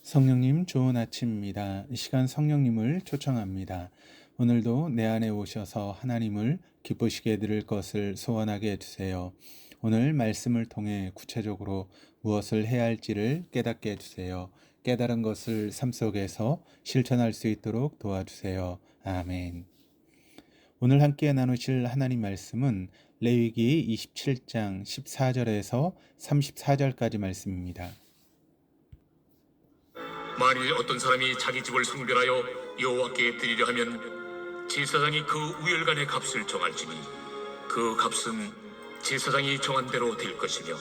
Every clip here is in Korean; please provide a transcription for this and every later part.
성령님 좋은 아침입니다. 이 시간 성령님을 초청합니다. 오늘도 내 안에 오셔서 하나님을 기쁘시게 해드릴 것을 소원하게 해주세요. 오늘 말씀을 통해 구체적으로 무엇을 해야 할지를 깨닫게 해주세요. 깨달은 것을 삶 속에서 실천할 수 있도록 도와주세요. 아멘. 오늘 함께 나누실 하나님 말씀은 레위기 27장 14절에서 34절까지 말씀입니다. 만일 어떤 사람이 자기 집을 성별하여 여호와께 드리려 하면 제사장이 그 우열간의 값을 정할지니 그 값은 제사장이 정한 대로 될 것이며,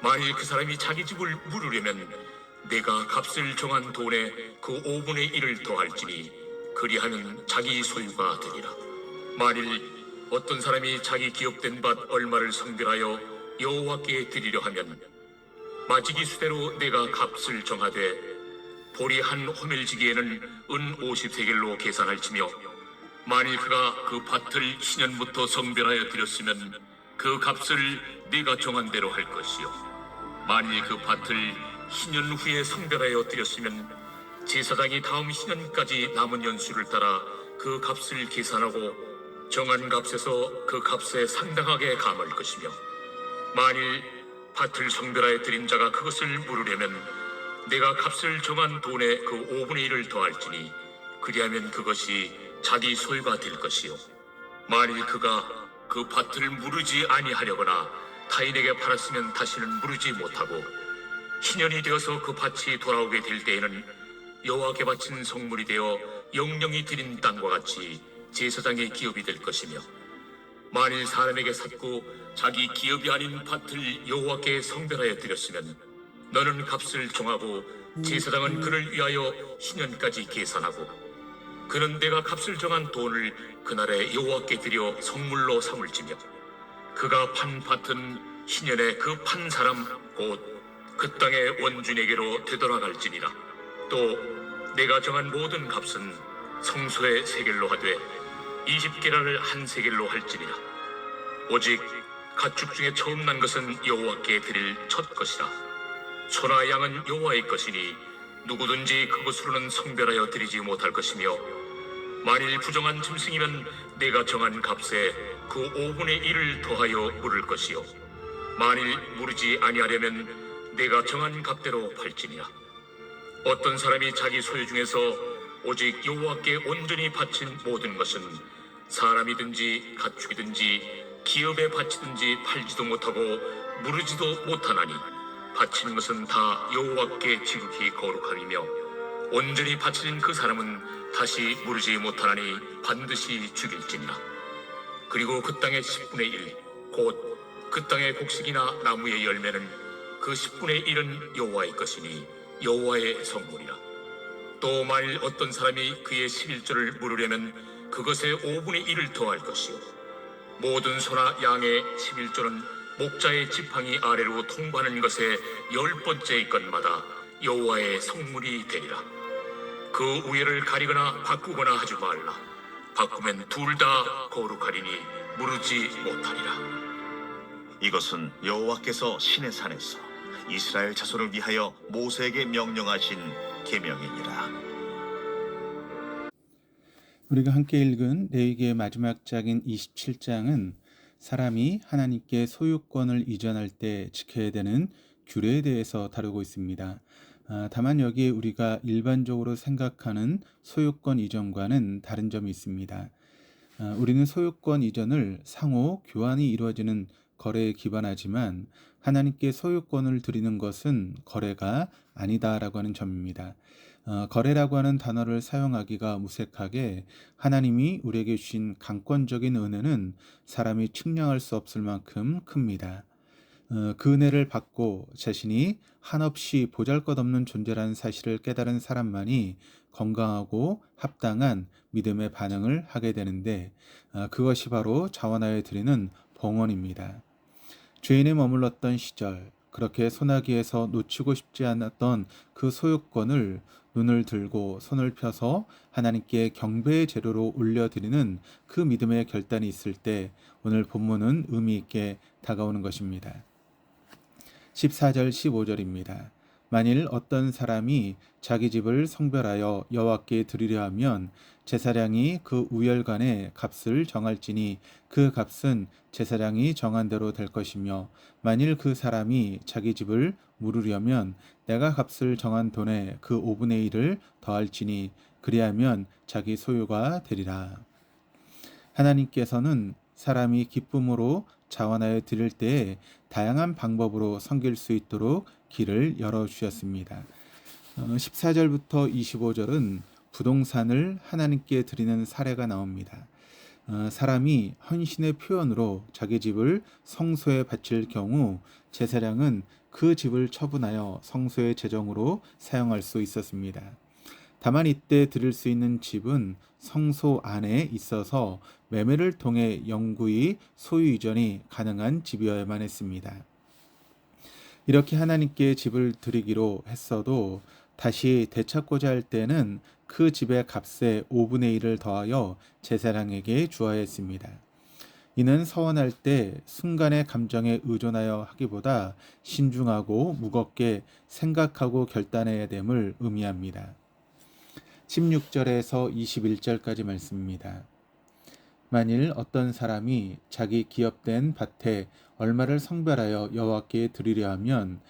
만일 그 사람이 자기 집을 물으려면 내가 값을 정한 돈에 그 5분의 1을 더할지니 그리하면 자기 소유가 되리라. 만일 어떤 사람이 자기 기업된 밭 얼마를 성별하여 여호와께 드리려 하면 마지기 수대로 내가 값을 정하되 보리 한 호멜지기에는 은 50세겔로 계산할지며, 만일 그가 그 밭을 신년부터 성별하여 드렸으면 그 값을 네가 정한 대로 할 것이요, 만일 그 밭을 신년 후에 성별하여 드렸으면 제사장이 다음 신년까지 남은 연수를 따라 그 값을 계산하고 정한 값에서 그 값에 상당하게 감할 것이며, 만일 밭을 성별하여 드린 자가 그것을 물으려면 내가 값을 정한 돈에 그 5분의 1을 더할지니 그리하면 그것이 자기 소유가 될 것이요, 만일 그가 그 밭을 무르지 아니하려거나 타인에게 팔았으면 다시는 무르지 못하고 신년이 되어서 그 밭이 돌아오게 될 때에는 여호와께 바친 성물이 되어 영령이 드린 땅과 같이 제사장의 기업이 될 것이며, 만일 사람에게 샀고 자기 기업이 아닌 밭을 여호와께 성별하여 드렸으면 너는 값을 정하고 제사장은 그를 위하여 신년까지 계산하고 그는 내가 값을 정한 돈을 그날에 여호와께 드려 성물로 삼을지며, 그가 판 밭은 신년에 그 판 사람 곧 그 땅의 원주에게로 되돌아갈지니라. 또 내가 정한 모든 값은 성소의 세겔로 하되 20게라를 한 세겔로 할지니라. 오직 가축 중에 처음 난 것은 여호와께 드릴 첫 것이라. 소나 양은 여호와의 것이니 누구든지 그것으로는 성별하여 드리지 못할 것이며, 만일 부정한 짐승이면 내가 정한 값에 그 5분의 1을 더하여 물을 것이요, 만일 무르지 아니하려면 내가 정한 값대로 팔지니라. 어떤 사람이 자기 소유 중에서 오직 여호와께 온전히 바친 모든 것은 사람이든지 가축이든지 기업에 바치든지 팔지도 못하고 무르지도 못하나니 바친 것은 다 여호와께 지극히 거룩함이며, 온전히 바친 그 사람은 다시 무르지 못하나니 반드시 죽일지니라. 그리고 그 땅의 10분의 1 곧 그 땅의 곡식이나 나무의 열매는 그 10분의 1은 여호와의 것이니 여호와의 성물이라. 또 만일 어떤 사람이 그의 11조를 물으려면 그것에 5분의 1을 더할 것이요, 모든 소나 양의 11조는 목자의 지팡이 아래로 통과하는 것에 10번째의 것마다 여호와의 성물이 되리라. 그 우열을 가리거나 바꾸거나 하지 말라. 바꾸면 둘 다 거룩하리니 무르지 못하리라. 이것은 여호와께서 시내산에서 이스라엘 자손을 위하여 모세에게 명령하신 계명이니라. 우리가 함께 읽은 레위기의 마지막 장인 27장은 사람이 하나님께 소유권을 이전할 때 지켜야 되는 규례에 대해서 다루고 있습니다. 다만 여기에 우리가 일반적으로 생각하는 소유권 이전과는 다른 점이 있습니다. 우리는 소유권 이전을 상호 교환이 이루어지는 거래에 기반하지만 하나님께 소유권을 드리는 것은 거래가 아니다라고 하는 점입니다. 거래라고 하는 단어를 사용하기가 무색하게 하나님이 우리에게 주신 강권적인 은혜는 사람이 측량할 수 없을 만큼 큽니다. 그 은혜를 받고 자신이 한없이 보잘것없는 존재라는 사실을 깨달은 사람만이 건강하고 합당한 믿음의 반응을 하게 되는데, 그것이 바로 자원하여 드리는 봉헌입니다. 죄인에 머물렀던 시절, 그렇게 소나기에서 놓치고 싶지 않았던 그 소유권을 눈을 들고 손을 펴서 하나님께 경배의 재료로 올려드리는 그 믿음의 결단이 있을 때 오늘 본문은 의미 있게 다가오는 것입니다. 14절 15절입니다. 만일 어떤 사람이 자기 집을 성별하여 여호와께 드리려 하면 제사장이 그 우열간의 값을 정할지니 그 값은 제사장이 정한 대로 될 것이며 만일 그 사람이 자기 집을 물으려면 내가 값을 정한 돈의 그 5분의 1을 더할지니 그리하면 자기 소유가 되리라. 하나님께서는 사람이 기쁨으로 자원하여 드릴 때에 다양한 방법으로 섬길 수 있도록 길을 열어주셨습니다. 14절부터 25절은 부동산을 하나님께 드리는 사례가 나옵니다. 사람이 헌신의 표현으로 자기 집을 성소에 바칠 경우 제사장은 그 집을 처분하여 성소의 재정으로 사용할 수 있었습니다. 다만 이때 드릴 수 있는 집은 성소 안에 있어서 매매를 통해 영구히 소유 이전이 가능한 집이어야만 했습니다. 이렇게 하나님께 집을 드리기로 했어도 다시 되찾고자 할 때는 그 집의 값의 5분의 1을 더하여 제사장에게 주어야 했습니다. 이는 서원할 때 순간의 감정에 의존하여 하기보다 신중하고 무겁게 생각하고 결단해야 됨을 의미합니다. 16절에서 21절까지 말씀입니다. 만일 어떤 사람이 자기 기업된 밭에 얼마를 성별하여 여호와께 드리려 하면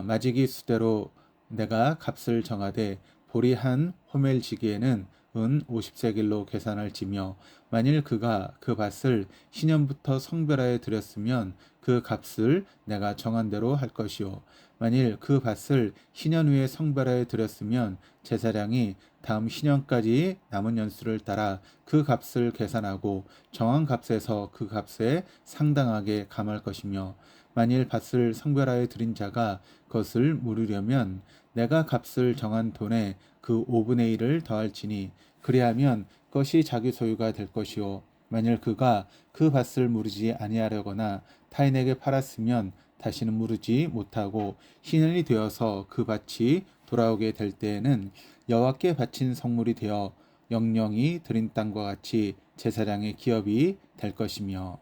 마지기 수대로 내가 값을 정하되 보리 한 호멜지기에는 은 50세겔로 계산할지며 만일 그가 그 밭을 신년부터 성별하여 드렸으면 그 값을 내가 정한 대로 할 것이요 만일 그 밭을 신년 후에 성별하여 드렸으면 제사장이 다음 신년까지 남은 연수를 따라 그 값을 계산하고 정한 값에서 그 값에 상당하게 감할 것이며 만일 밭을 성별하여 드린 자가 그것을 물으려면 내가 값을 정한 돈에 그 5분의 1을 더할지니 그리하면 그것이 자기 소유가 될 것이요 만일 그가 그 밭을 무르지 아니하려거나 타인에게 팔았으면 다시는 무르지 못하고 신년이 되어서 그 밭이 돌아오게 될 때에는 여호와께 바친 성물이 되어 영영이 드린 땅과 같이 제사장의 기업이 될 것이며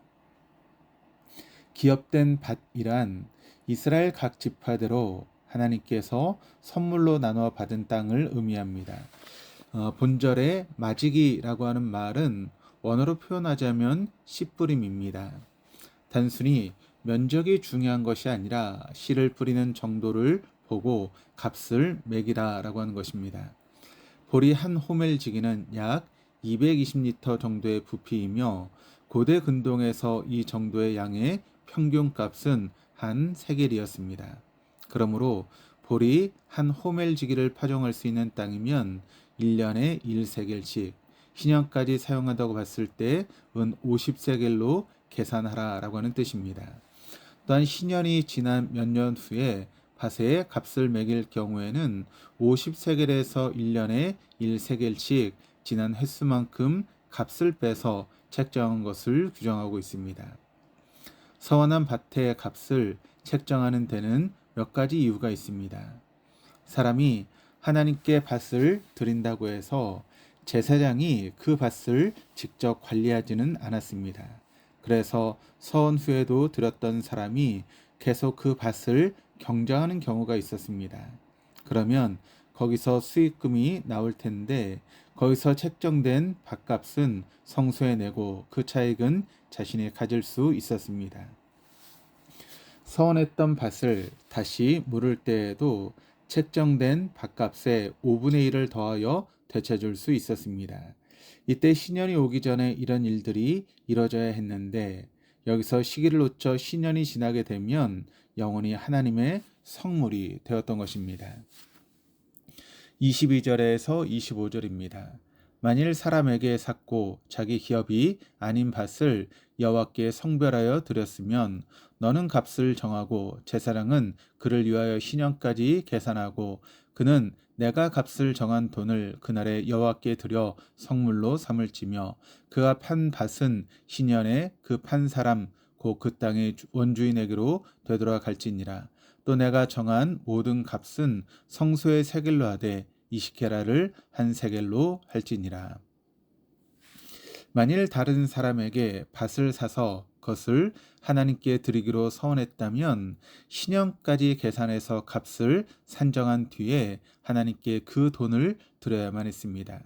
기업된 밭이란 이스라엘 각 지파대로 하나님께서 선물로 나눠 받은 땅을 의미합니다. 본절의 마지기라고 하는 말은 원어로 표현하자면 씨 뿌림입니다. 단순히 면적이 중요한 것이 아니라 씨를 뿌리는 정도를 보고 값을 매기라라고 하는 것입니다. 보리 한 호멜지기는 약 220리터 정도의 부피이며 고대 근동에서 이 정도의 양의 평균값은 한 세겔이었습니다. 그러므로 보리 한 호멜지기를 파종할 수 있는 땅이면 1년에 1세겔씩 신년까지 사용한다고 봤을 때 은 50세겔로 계산하라라고 하는 뜻입니다. 또한 신년이 지난 몇 년 후에 밭에 값을 매길 경우에는 50세겔에서 1년에 1세겔씩 지난 횟수만큼 값을 빼서 책정한 것을 규정하고 있습니다. 서원한 밭의 값을 책정하는 데는 몇 가지 이유가 있습니다. 사람이 하나님께 밭을 드린다고 해서 제사장이 그 밭을 직접 관리하지는 않았습니다. 그래서 서원 후에도 드렸던 사람이 계속 그 밭을 경작하는 경우가 있었습니다. 그러면 거기서 수익금이 나올 텐데 거기서 책정된 밭값은 성소에 내고 그 차익은 자신이 가질 수 있었습니다. 서원했던 밭을 다시 물을 때에도 책정된 밭값의 5분의 1을 더하여 되찾을 수 있었습니다. 이때 신년이 오기 전에 이런 일들이 이뤄져야 했는데 여기서 시기를 놓쳐 신년이 지나게 되면 영원히 하나님의 성물이 되었던 것입니다. 22절에서 25절입니다. 만일 사람에게 샀고 자기 기업이 아닌 밭을 여호와께 성별하여 드렸으면 너는 값을 정하고 제사장은 그를 위하여 신년까지 계산하고 그는 내가 값을 정한 돈을 그날에 여호와께 드려 성물로 삼을지며 그가 판 밭은 신년에 그 판 사람 곧 그 땅의 원주인에게로 되돌아갈지니라. 또 내가 정한 모든 값은 성소의 세겔로 하되 이시케라를 한 세겔로 할지니라. 만일 다른 사람에게 밭을 사서 것을 하나님께 드리기로 서원했다면 신형까지 계산해서 값을 산정한 뒤에 하나님께 그 돈을 드려야만 했습니다.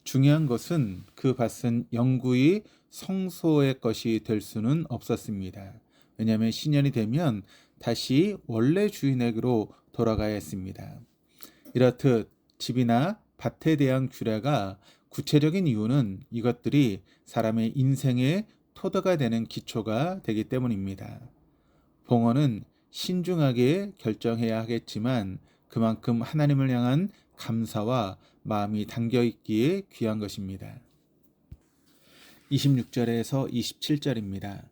중요한 것은 그 밭은 영구히 성소의 것이 될 수는 없었습니다. 왜냐하면 신년이 되면 다시 원래 주인에게로 돌아가야 했습니다. 이렇듯 집이나 밭에 대한 규례가 구체적인 이유는 이것들이 사람의 인생의 토대가 되는 기초가 되기 때문입니다. 봉헌은 신중하게 결정해야 하겠지만 그만큼 하나님을 향한 감사와 마음이 담겨 있기에 귀한 것입니다. 26절에서 27절입니다.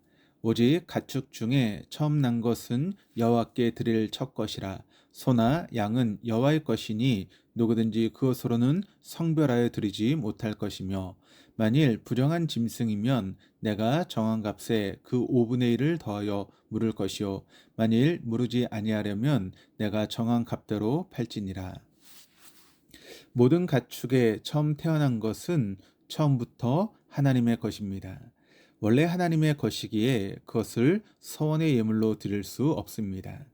오직 가축 중에 처음 난 것은 여호와께 드릴 첫 것이라. 소나 양은 여호와의 것이니 누구든지 그것으로는 성별하여 드리지 못할 것이며, 만일 부정한 짐승이면 내가 정한 값에 그 5분의 1을 더하여 물을 것이요, 만일 무르지 아니하려면 내가 정한 값대로 팔지니라. 모든 가축에 처음 태어난 것은 처음부터 하나님의 것입니다. 원래 하나님의 것이기에 그것을 서원의 예물로 드릴 수 없습니다.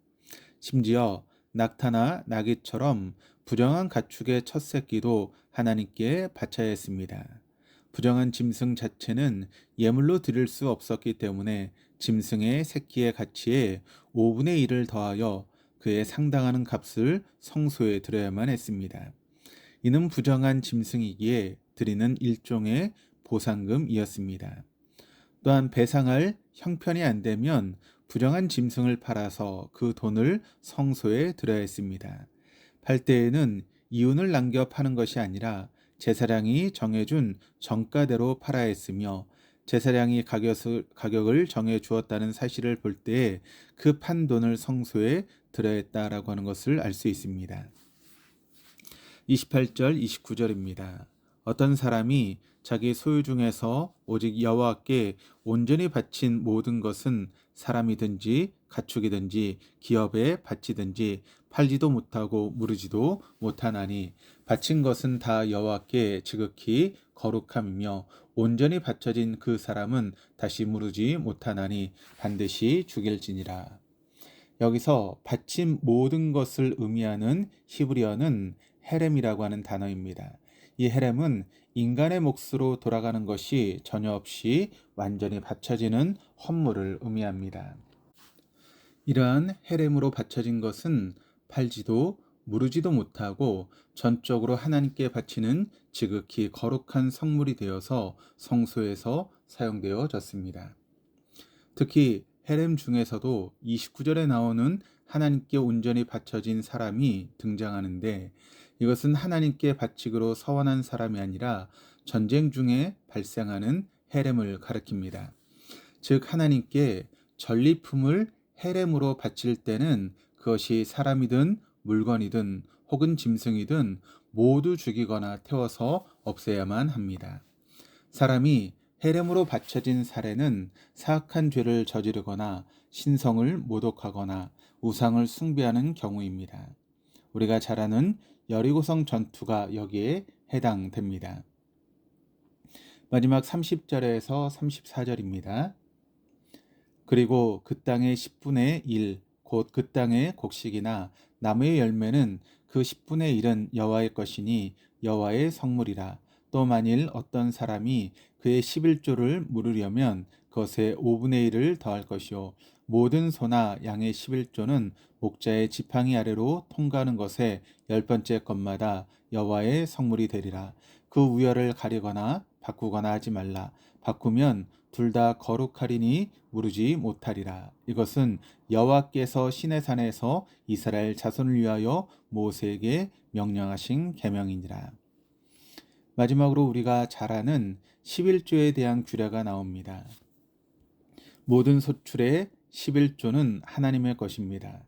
심지어 낙타나 나귀처럼 부정한 가축의 첫 새끼도 하나님께 바쳐야 했습니다. 부정한 짐승 자체는 예물로 드릴 수 없었기 때문에 짐승의 새끼의 가치에 5분의 1을 더하여 그에 상당하는 값을 성소에 드려야만 했습니다. 이는 부정한 짐승이기에 드리는 일종의 보상금이었습니다. 또한 배상할 형편이 안 되면 부정한 짐승을 팔아서 그 돈을 성소에 드려야 했습니다. 팔 때에는 이윤을 남겨 파는 것이 아니라 제사장이 정해준 정가대로 팔아야 했으며, 제사장이 가격을 정해 주었다는 사실을 볼 때에 그 판 돈을 성소에 드려야 했다라고 하는 것을 알 수 있습니다. 28절, 29절입니다. 어떤 사람이 자기 소유 중에서 오직 여호와께 온전히 바친 모든 것은 사람이든지 가축이든지 기업에 바치든지 팔지도 못하고 무르지도 못하나니, 바친 것은 다 여호와께 지극히 거룩함이며 온전히 바쳐진 그 사람은 다시 무르지 못하나니 반드시 죽일지니라. 여기서 바친 모든 것을 의미하는 히브리어는 헤렘이라고 하는 단어입니다. 이 헤렘은 인간의 몫으로 돌아가는 것이 전혀 없이 완전히 바쳐지는 헌물을 의미합니다. 이러한 헤렘으로 바쳐진 것은 팔지도 무르지도 못하고 전적으로 하나님께 바치는 지극히 거룩한 성물이 되어서 성소에서 사용되어졌습니다. 특히 헤렘 중에서도 29절에 나오는 하나님께 온전히 바쳐진 사람이 등장하는데, 이것은 하나님께 바치기로 서원한 사람이 아니라 전쟁 중에 발생하는 헤렘을 가리킵니다. 즉 하나님께 전리품을 헤렘으로 바칠 때는 그것이 사람이든 물건이든 혹은 짐승이든 모두 죽이거나 태워서 없애야만 합니다. 사람이 헤렘으로 바쳐진 사례는 사악한 죄를 저지르거나 신성을 모독하거나 우상을 숭배하는 경우입니다. 우리가 잘 아는 여리고성 전투가 여기에 해당됩니다. 마지막 30절에서 34절입니다. 그리고 그 땅의 10분의 1, 곧 그 땅의 곡식이나 나무의 열매는 그 10분의 1은 여호와의 것이니 여호와의 성물이라. 또 만일 어떤 사람이 그의 11조를 물으려면 그것에 5분의 1을 더할 것이요, 모든 소나 양의 11조는 목자의 지팡이 아래로 통과하는 것에 10번째 것마다 여호와의 성물이 되리라. 그 우열을 가리거나 바꾸거나 하지 말라. 바꾸면 둘 다 거룩하리니 무르지 못하리라. 이것은 여호와께서 시내산에서 이스라엘 자손을 위하여 모세에게 명령하신 계명이니라. 마지막으로 우리가 잘 아는 11조에 대한 규례가 나옵니다. 모든 소출의 11조는 하나님의 것입니다.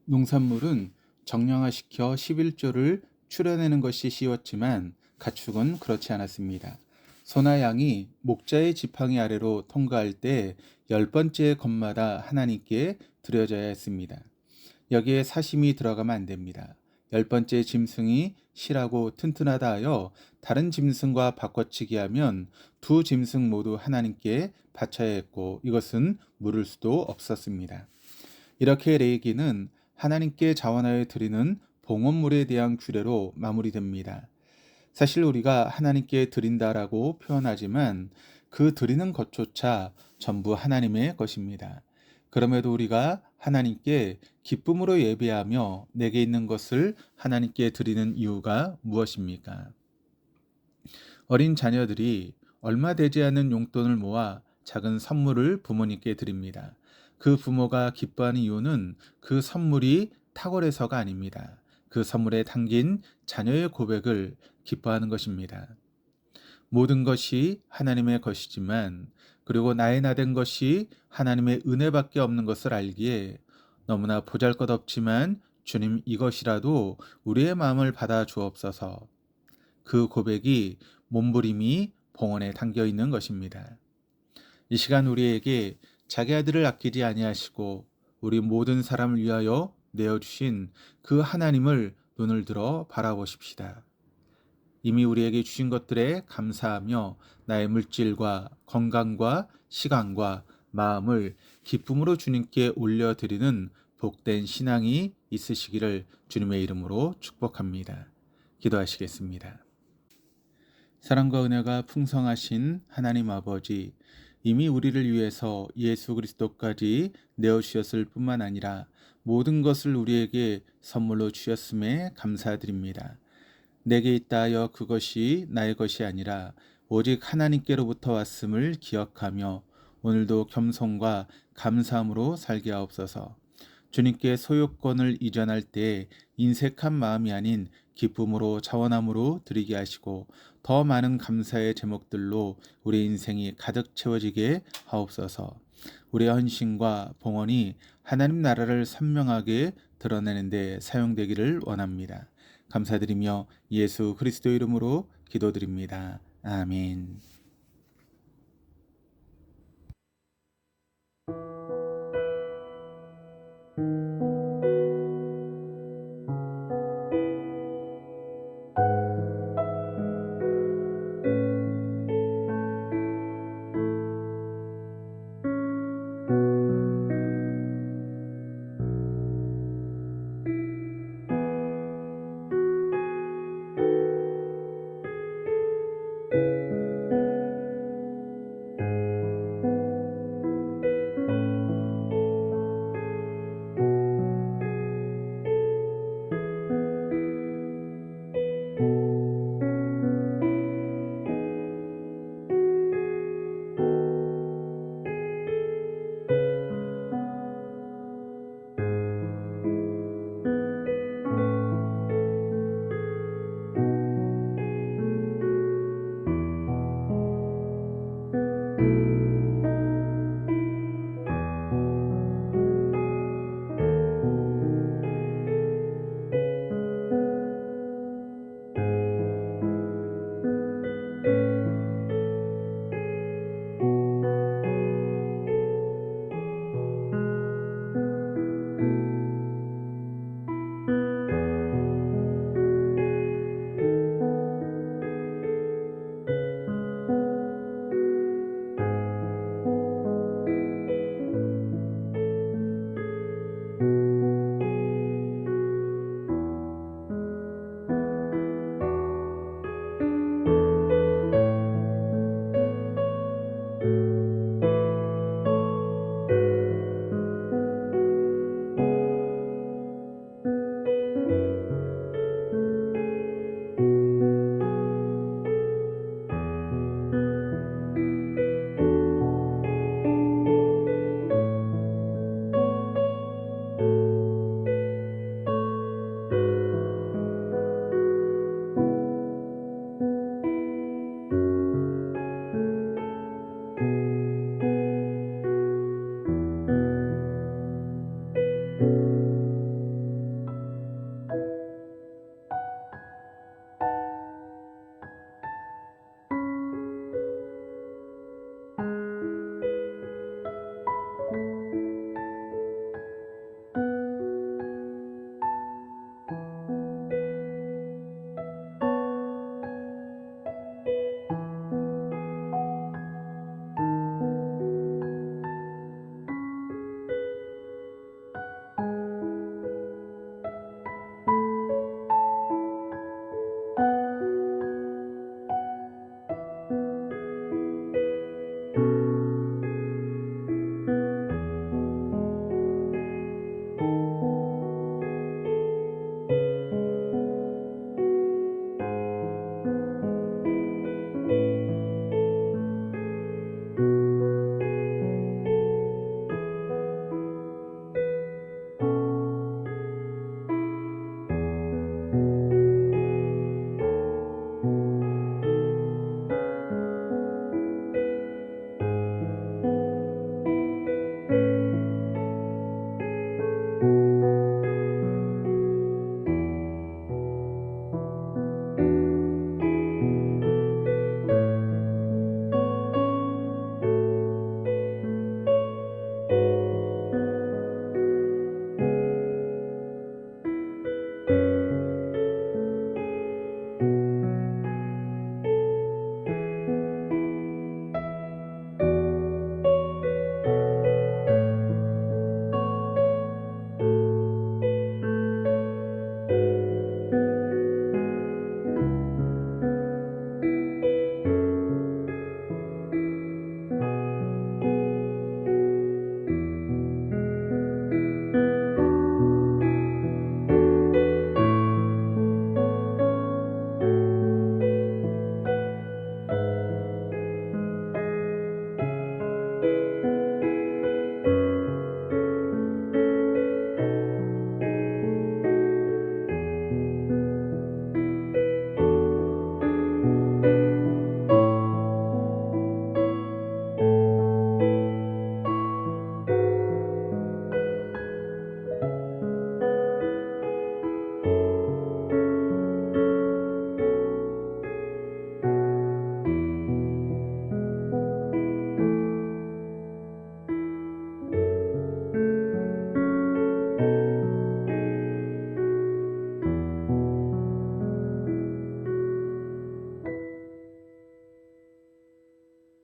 농산물은 정량화시켜 11조를 출하내는 것이 쉬웠지만 가축은 그렇지 않았습니다. 소나 양이 목자의 지팡이 아래로 통과할 때 10번째 것마다 하나님께 드려져야 했습니다. 여기에 사심이 들어가면 안 됩니다. 10번째 짐승이 실하고 튼튼하다 하여 다른 짐승과 바꿔치기 하면 두 짐승 모두 하나님께 바쳐야 했고 이것은 물을 수도 없었습니다. 이렇게 레위기는 하나님께 자원하여 드리는 봉헌물에 대한 규례로 마무리됩니다. 사실 우리가 하나님께 드린다라고 표현하지만 그 드리는 것조차 전부 하나님의 것입니다. 그럼에도 우리가 하나님께 기쁨으로 예배하며 내게 있는 것을 하나님께 드리는 이유가 무엇입니까? 어린 자녀들이 얼마 되지 않은 용돈을 모아 작은 선물을 부모님께 드립니다. 그 부모가 기뻐하는 이유는 그 선물이 탁월해서가 아닙니다. 그 선물에 담긴 자녀의 고백을 기뻐하는 것입니다. 모든 것이 하나님의 것이지만 그리고 나의 나된 것이 하나님의 은혜밖에 없는 것을 알기에 너무나 보잘것없지만 주님 이것이라도 우리의 마음을 받아 주옵소서. 그 고백이 몸부림이 봉헌에 담겨 있는 것입니다. 이 시간 우리에게 자기 아들을 아끼지 아니하시고 우리 모든 사람을 위하여 내어주신 그 하나님을 눈을 들어 바라보십시다. 이미 우리에게 주신 것들에 감사하며 나의 물질과 건강과 시간과 마음을 기쁨으로 주님께 올려드리는 복된 신앙이 있으시기를 주님의 이름으로 축복합니다. 기도하시겠습니다. 사랑과 은혜가 풍성하신 하나님 아버지, 이미 우리를 위해서 예수 그리스도까지 내어주셨을 뿐만 아니라 모든 것을 우리에게 선물로 주셨음에 감사드립니다. 내게 있다 하여 그것이 나의 것이 아니라 오직 하나님께로부터 왔음을 기억하며 오늘도 겸손과 감사함으로 살게 하옵소서. 주님께 소유권을 이전할 때 인색한 마음이 아닌 기쁨으로 자원함으로 드리게 하시고 더 많은 감사의 제목들로 우리 인생이 가득 채워지게 하옵소서. 우리의 헌신과 봉헌이 하나님 나라를 선명하게 드러내는 데 사용되기를 원합니다. 감사드리며 예수 그리스도 이름으로 기도드립니다. 아멘.